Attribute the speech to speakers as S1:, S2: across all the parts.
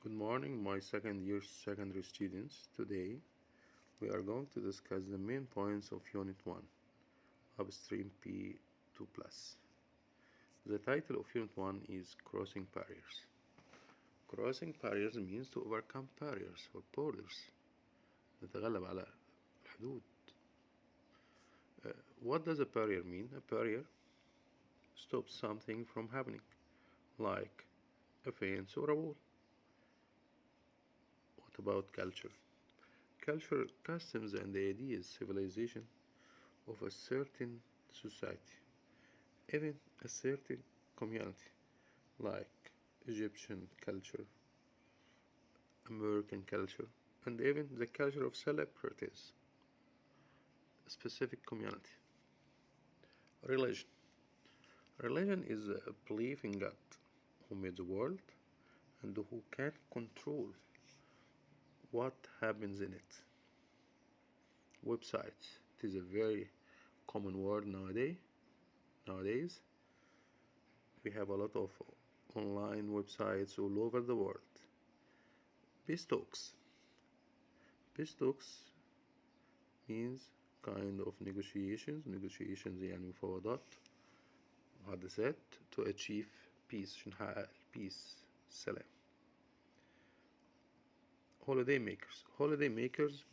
S1: Good morning, my second year secondary students. Today we are going to discuss the main points of Unit 1, Upstream P2 Plus. The title of Unit 1 is Crossing Barriers. Crossing barriers means to overcome barriers or borders. نتغلب على الحدود. What does a barrier mean? A barrier stops something from happening, like a fence or a wall. What about culture? Culture, customs, and ideas, civilization of a certain society, even a certain community, like Egyptian culture, American culture, and even the culture of celebrities, a specific community. Religion. Religion is a belief in God who made the world and who can control what happens in it. Websites. It is a very common word nowadays. Nowadays, we have a lot of online websites all over the world. Peace talks. Peace talks means kind of negotiations يعني مفاوضات محادثات to achieve peace عشان نحقق peace السلام. holiday makers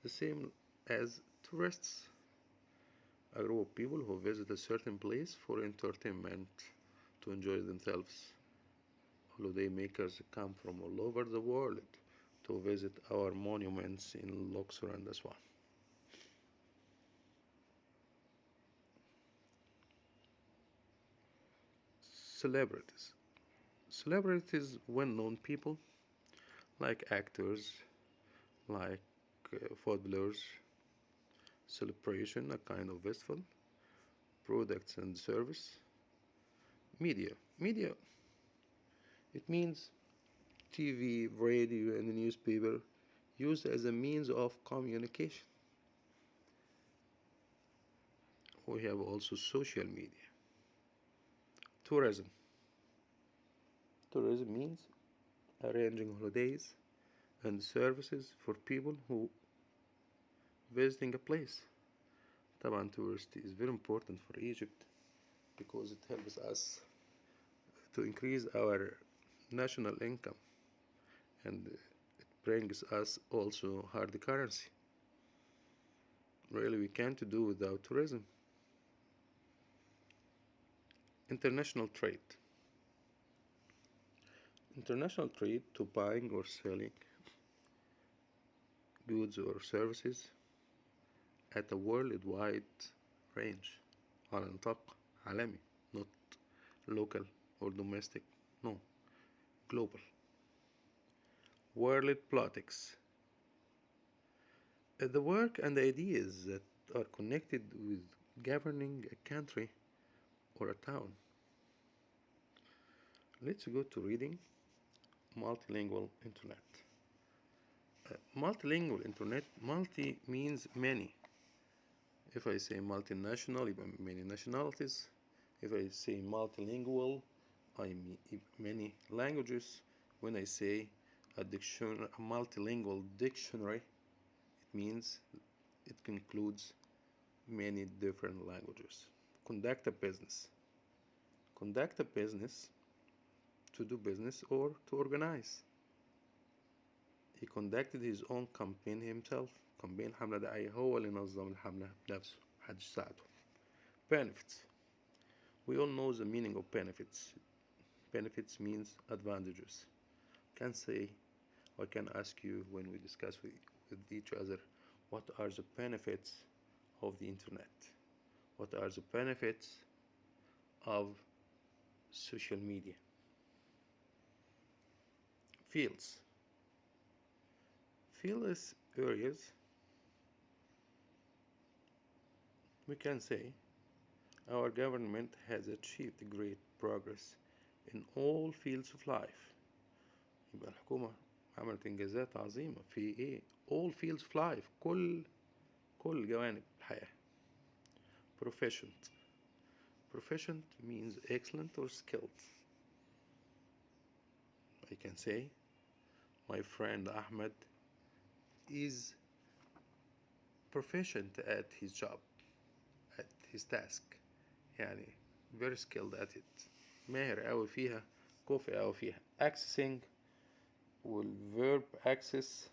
S1: the same as tourists, a group of people who visit a certain place for entertainment to enjoy themselves. Holiday makers come from all over the world to visit our monuments in Luxor and Aswan. Celebrities. Celebrities, well-known people like actors, like footballers. Celebration, a kind of festival. Products and service. Media. It means TV, radio, and newspaper used as a means of communication. We have also social media. Tourism. Tourism means arranging holidays and services for people who visiting a place. طبعا tourist is very important for Egypt because it helps us to increase our national income and it brings us also hard currency. Really, we can't do without tourism. International trade. International trade to buying or selling goods or services at a worldwide range. على نطاق عالمي, not local or domestic, no, global. World politics. The work and ideas that are connected with governing a country or a town. Let's go to reading multilingual internet. Multilingual internet, multi means many. If I say multinational, يبقى many nationalities. If I say multilingual, I mean many languages. When I say a multilingual dictionary, it means it includes many different languages. Conduct a business. Conduct a business, to do business or to organize. He conducted his own campaign himself. campaign حملة دعائية هو اللي نظم الحملة بنفسه محدش ساعده. Benefits. We all know the meaning of benefits. Benefits means advantages. Can say or can ask you when we discuss with each other what are the benefits of the internet? What are the benefits of social media? Fields. Fieldless areas, we can say our government has achieved great progress in all fields of life. يبقى الحكومة عملت إنجازات عظيمة في إيه؟ all fields of life, كل جوانب الحياة. Proficient. Proficient means excellent or skilled. I can say my friend Ahmed is proficient at his job, at his task. يعني very skilled at it. ماهر أوي فيها، كفء أوي فيها. Accessing والverb access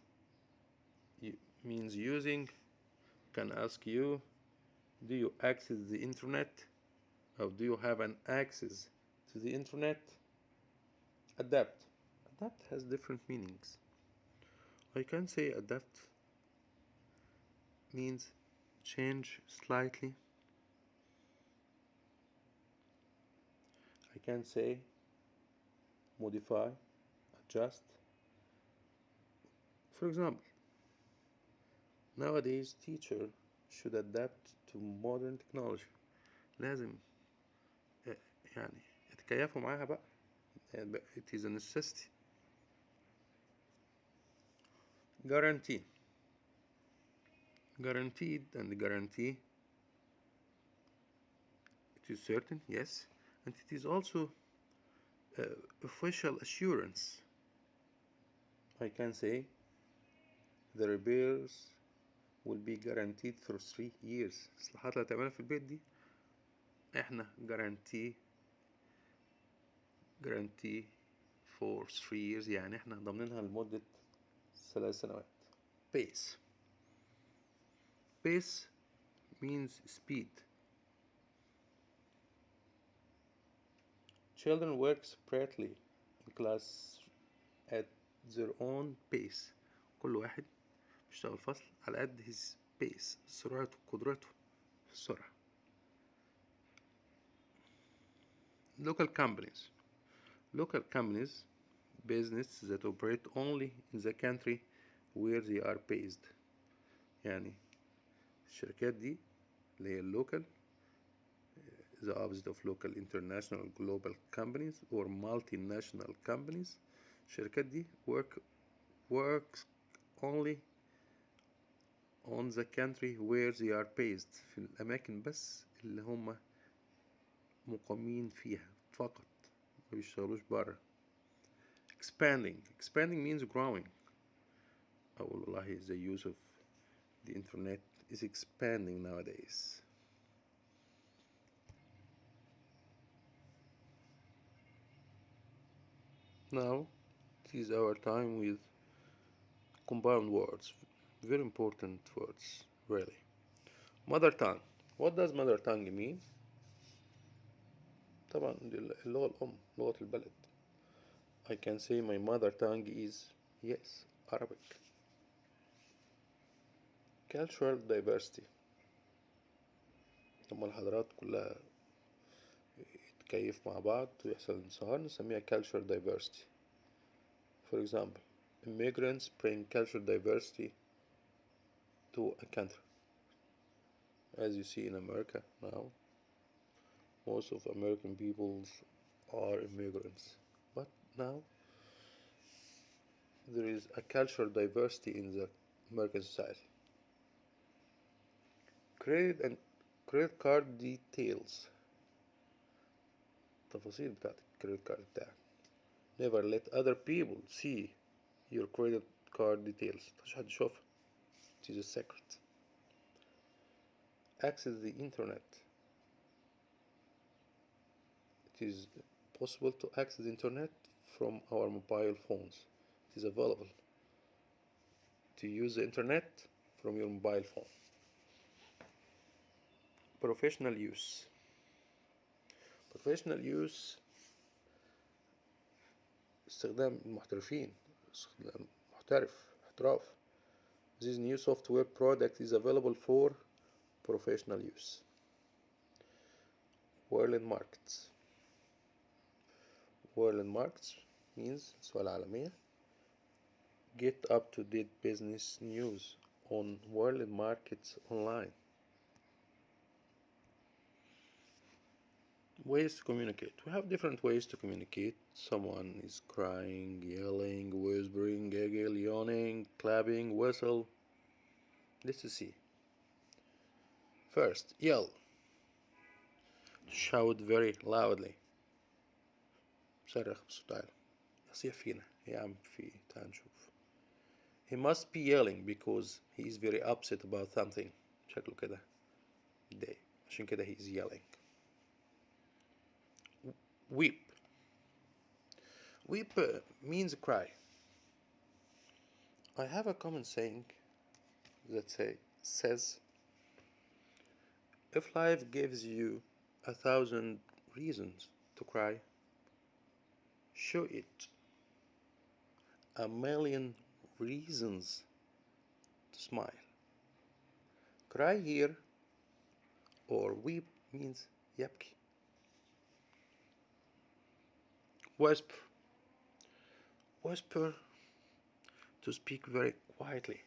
S1: means using. Can ask you, do you access the internet? Or do you have an access to the internet? Adapt. Adapt has different meanings. I can say adapt means change slightly. I can say modify, adjust. For example, nowadays teacher should adapt to modern technology. لازم يعني يتكيفوا معاها بقى. It is a necessity. Guarantee. Guaranteed and guarantee. It is certain, yes, and it is also official assurance. I can say the repairs will be guaranteed for 3 years. الإصلاحات اللي هتعملها في البيت دي احنا guarantee for 3 years، يعني احنا ضامنينها لمدة 3 سنوات. Pace. Pace means speed. Children work separately in class at their own pace. كل واحد بيشتغل فصل على قد his pace، سرعته، قدرته في السرعة. Local companies. Local companies, businesses that operate only in the country where they are based. يعني الشركات دي اللي هي local، the opposite of local, international, global companies or multinational companies. الشركات دي works only on the country where they are based، في الأماكن بس اللي هم مقيمين فيها فقط، ما بيشتغلوش برا. Expanding means growing. أقول والله the use of the internet is expanding nowadays. Now it is our time with compound words, very important words really. Mother tongue. What does mother tongue mean? طبعا اللغة الأم، لغة البلد. I can say my mother tongue is, yes, Arabic. Cultural diversity. لما الحضارات كلها تكيف مع بعض ويحصل انصهار نسميها cultural diversity. For example, immigrants bring cultural diversity to a country. As you see in America now, most of American peoples are immigrants. But now there is a cultural diversity in the American society. Credit card details. تفاصيل بتاعت الكريدت كارد بتاعك. Never let other people see your credit card details. مش حد يشوفها. It is a secret. Access the internet. It is possible to access the internet from our mobile phones. It is available to use the internet from your mobile phone. Professional use. Professional use استخدام المحترفين، استخدام احتراف. This new software product is available for professional use. World markets. World markets means سوق العالمية. Get up to date business news on world markets online. Ways to communicate. We have different ways to communicate. Someone is crying, yelling, whispering, giggle, yawning, clapping, whistle. Let's see. First, yell. Shout very loudly. صرخ بصوت عالي. نصيح فينا يا عم تعال نشوف. He must be yelling because he is very upset about something. شكله كده متضايق عشان كده he is yelling. Weep. Weep means cry. I have a common saying that says, if life gives you 1,000 reasons to cry, show it 1,000,000 reasons to smile. Cry here or weep means يبكي. Whisper. Whisper, to speak very quietly.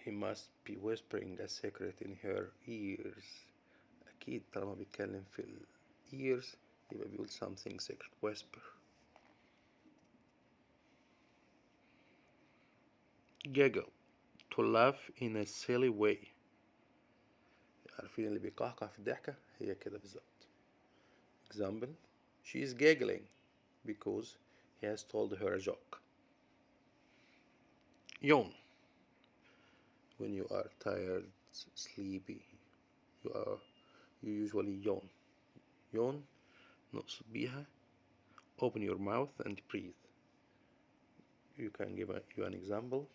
S1: He must be whispering a secret in her ears. أكيد طالما بيتكلم في ears يبقى بيقول something secret. Whisper. Giggle, to laugh in a silly way. عارفين اللي بيقهقه في الضحكة هي كده بالظبط. Example, she is giggling because he has told her a joke. Yawn, when you are tired, sleepy, you usually yawn. Yawn نقصد بيها open your mouth and breathe. You can give you an example.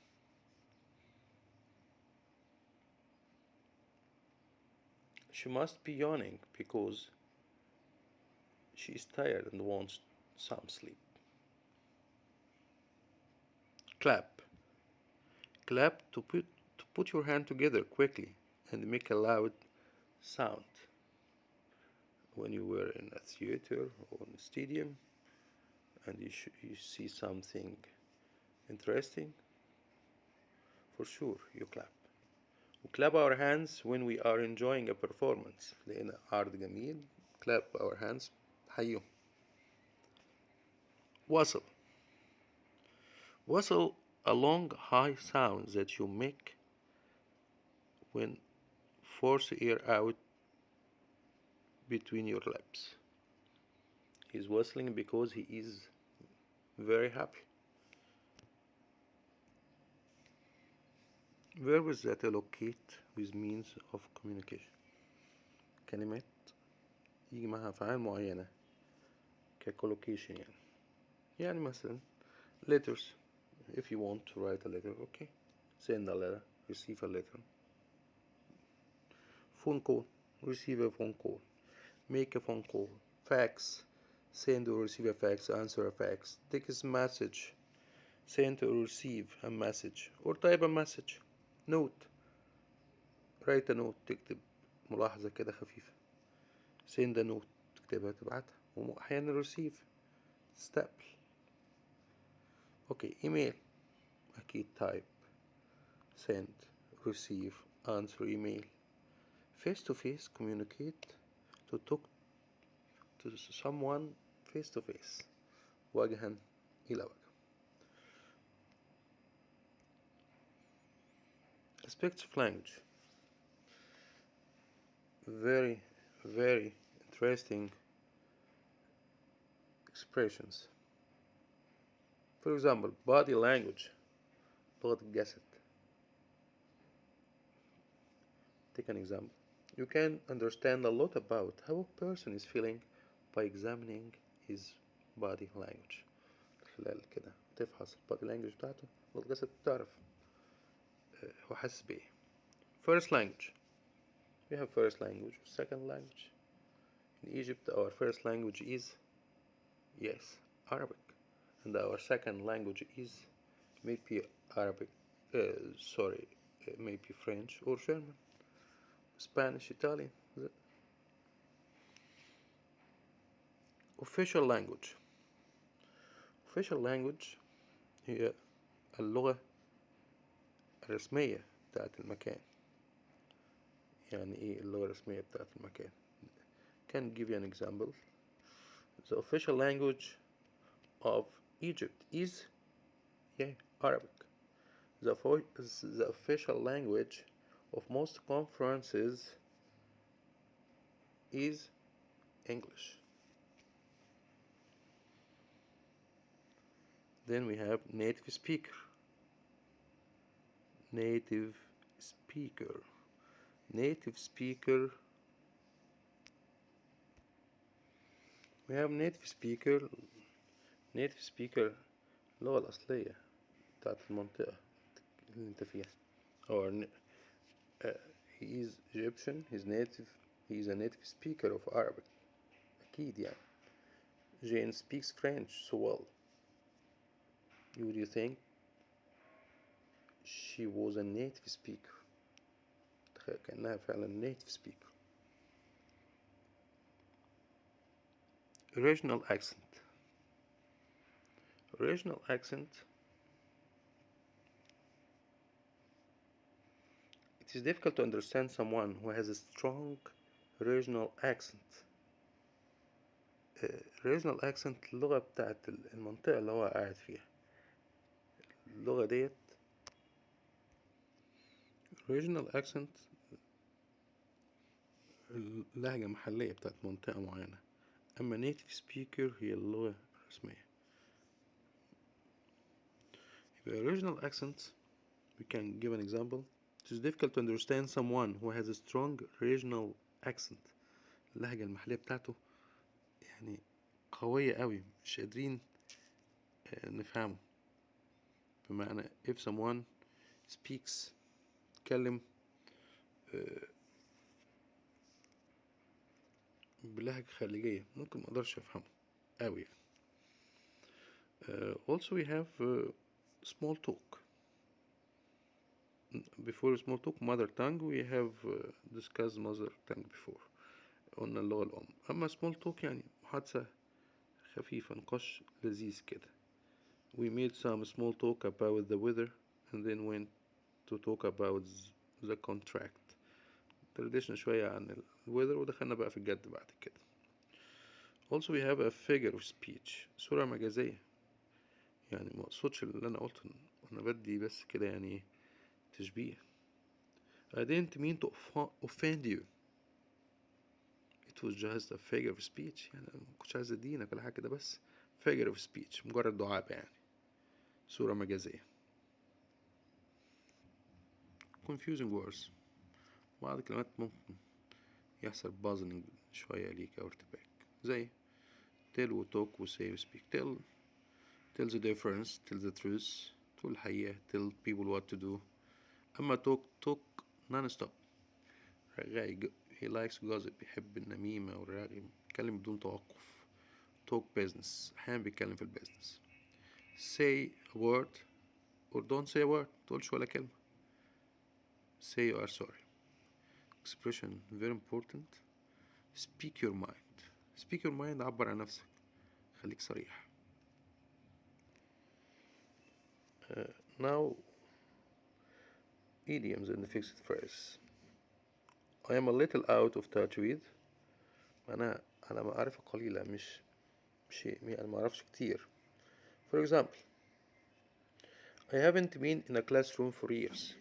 S1: She must be yawning because she is tired and wants some sleep. Clap. Clap, to put your hand together quickly and make a loud sound. When you were in a theater or in a stadium and you see something interesting, for sure you clap. We clap our hands when we are enjoying a performance. لقينا عرض جميل, clap our hands, حيو. Whistle. Whistle, a long high sound that you make when force air out between your lips. He's whistling because he is very happy. Verbs that allocate with means of communication. كلمات يجي معها أفعال معينة كcollocation يعني مثلا letters. If you want to write a letter, okay, send a letter, receive a letter. Phone call, receive a phone call, make a phone call. Fax, send or receive a fax, answer a fax. Text message, send or receive a message or type a message. Note, write a note, تكتب ملاحظة كده خفيفة. send a note, تكتبها تبعتها. وأحيانا receive, تستقبل. okay, email, أكيد type, send, receive, answer email. Face to face, communicate, to talk to someone face to face, وجها إلى وجه. Aspects of language. Very, very interesting expressions. For example, body language, لغة الجسد. Take an example. You can understand a lot about how a person is feeling by examining his body language. خلال كده تفحص البادي language بتاعته لغة الجسد تعرف هو حاسس بإيه. First language. We have first language, second language. In Egypt, our first language is, yes, Arabic. And our second language is maybe maybe French or German, Spanish, Italian. Official language. Official language هي اللغة الرسمية بتاعت المكان. يعني إيه اللغة الرسمية بتاعت المكان؟ Can give you an example. The official language of Egypt is Arabic. The official language of most conferences is English. Then we have native speaker. Native speaker. Native speaker. We have native speaker. native speaker اللغة الأصلية بتاعت المنطقة اللي انت فيها. Or he is Egyptian. He is a native speaker of Arabic. أكيد يعني. Jane speaks French so well. Would you think she was a native speaker? تخيل كأنها فعلا native speaker. Regional accent. Regional accent. It is difficult to understand someone who has a strong regional accent. regional accent اللغة بتاعت المنطقة اللي هو قاعد فيها. اللغة ديت regional accent اللهجة محلية بتاعت منطقة معينة. أما native speaker هي اللغة الرسمية. يبقى regional accent, we can give an example. It is difficult to understand someone who has a strong regional accent. اللهجة المحلية بتاعته يعني قوية قوي، مش قادرين نفهمه. بمعنى if someone speaks يتكلم بلهجة خليجية ممكن مقدرش أفهمه قوي. Also we have small talk. Before small talk mother tongue, we have discussed mother tongue before. قلنا اللغة الأم. أما small talk يعني محادثة خفيفة، نقاش لذيذ كده. We made some small talk about the weather and then went to talk about the contract. تردشنا شوية عن الweather ودخلنا بقى في الجد بعد كده. Also we have a figure of speech. صورة مجازية. يعني ما اقصدش اللي أنا قلته، أنا بدي بس كده يعني تشبيه. I didn't mean to offend you. It was just a figure of speech. يعني ما كنتش عايز أدينك ولا حاجة كده، بس figure of speech مجرد دعابة يعني، صورة مجازية. confusing words. بعض الكلمات ممكن يحصل puzzling شوية ليك أو ارتباك، زي tell و talk و say و speak. tell the difference, tell the truth، تقول الحقيقة، tell people what to do. أما talk non-stop، رغاي. he likes gossip، بيحب النميمة والرغي، بيتكلم بدون توقف. talk business، أحيانا بيتكلم في البيزنس. say a word or don't say a word، تقولش ولا كلمة. say you are sorry. expression very important. speak your mind. speak your mind، عبر عن نفسك، خليك صريح. now idioms and fixed phrase. I am a little out of touch with. أنا معرفة قليلة، مش يعني ما أعرفش كتير. For example, I haven't been in a classroom for years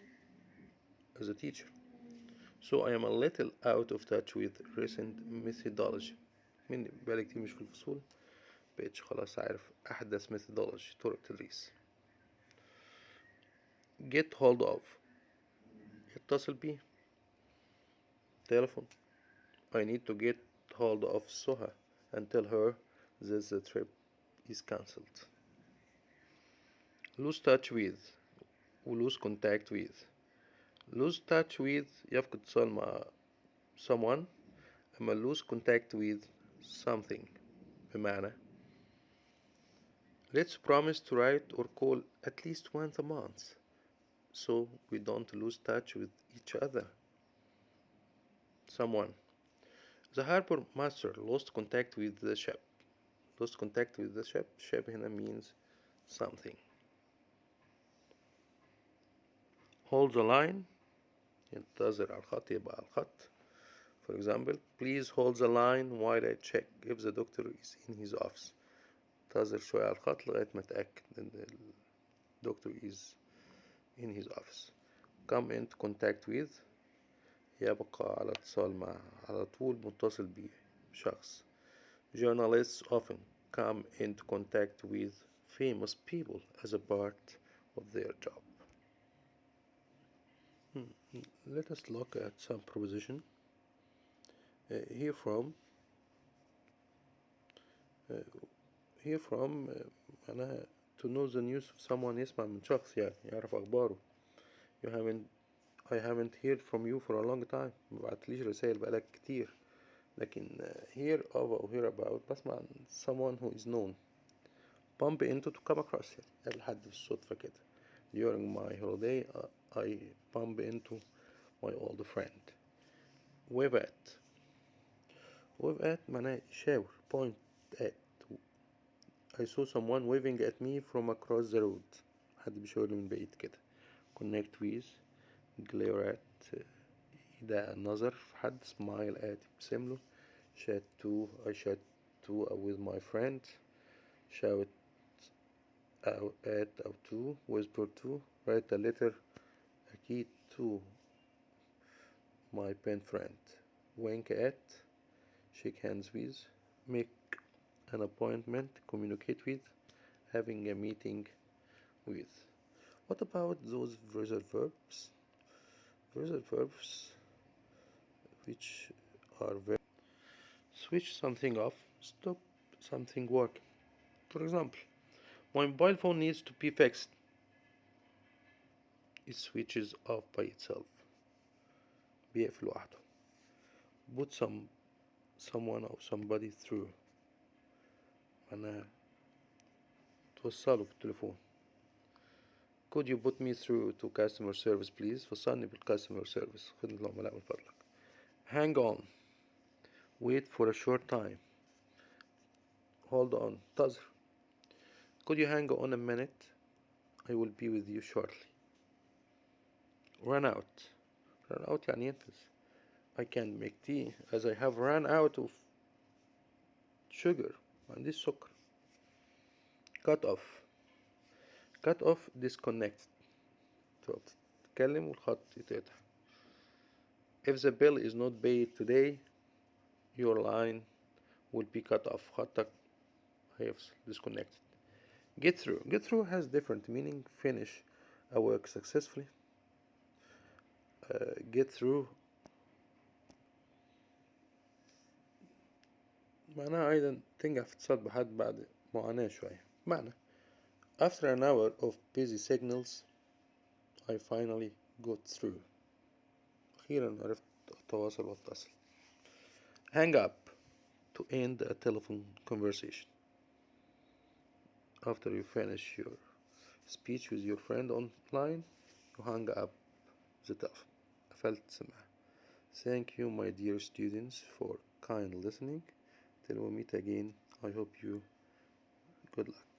S1: as a teacher, so I am a little out of touch with recent methodology. من بقالي كتير مش في الفصول، بقيتش خلاص عارف أحدث methodology، طرق تدريس. get hold of، يتصل بيه، telephone. I need to get hold of Soha and tell her that the trip is cancelled. lose touch with و lose contact with. lose touch with يفقد اتصال مع someone، أما lose contact with something. بمعنى let's promise to write or call at least once a month so we don't lose touch with each other. someone. The harbor master lost contact with the ship. lost contact with the ship. ship هنا means something. hold the line، ينتظر على الخط، يبقى على الخط. For example, please hold the line while I check if the doctor is in his office. انتظر شوية على الخط لغاية ما أتأكد إن الدكتور is in his office. come into contact with، يبقى على اتصال مع، على طول متصل بشخص. journalists often come into contact with famous people as a part of their job. Let us look at some proposition. Hear from معناها to know the news of someone. يسمع من شخص يعني يعرف أخباره. I haven't heard from you for a long time. مبعتليش رسائل بقالك كتير. لكن hear of أو hear about بسمع عن someone who is known. bump into to come across يعني قابل حد بالصدفة كده. During my holiday I bump into my old friend. wave at معناه يشاور. point at. I saw someone waving at me from across the road. حد بيشاور لي من بعيد كده. connect with. glare at. ده النظر في حد. smile at يبتسم له. chat to. I chat to with my friend. shout out at أو to. whisper to. write a letter أكيد to my pen friend. wink at. shake hands with. make an appointment. communicate with. having a meeting with. What about those phrasal verbs? Phrasal verbs which are very switch something off, stop something working. For example, my mobile phone needs to be fixed. It switches off by itself. بيقفل لوحده. Put someone or somebody through. معناها توصله بالتليفون. Could you put me through to customer service please? وصلني بالcustomer service. خدمة العملاء من فضلك. Hang on. Wait for a short time. Hold on. انتظر. Could you hang on a minute? I will be with you shortly. Run out. Run out يعني ينفذ. I can't make tea as I have run out of sugar. ما عنديش سكر. Cut off. Cut off disconnected. تتكلم والخط يتقطع. If the bill is not paid today, your line will be cut off. خطك هيفصل. Disconnected. Get through. Get through has different meaning. Finish a work successfully. Get through معناها أيضا تنجح في اتصال بحد بعد معاناة شوية. معنى After an hour of busy signals I finally got through. أخيرا عرفت أتواصل وأتصل. Hang up to end a telephone conversation. After you finish your speech with your friend online you hang up the telephone. قفلت سماعة. Thank you my dear students for kind listening. Till we meet again, I hope you good luck.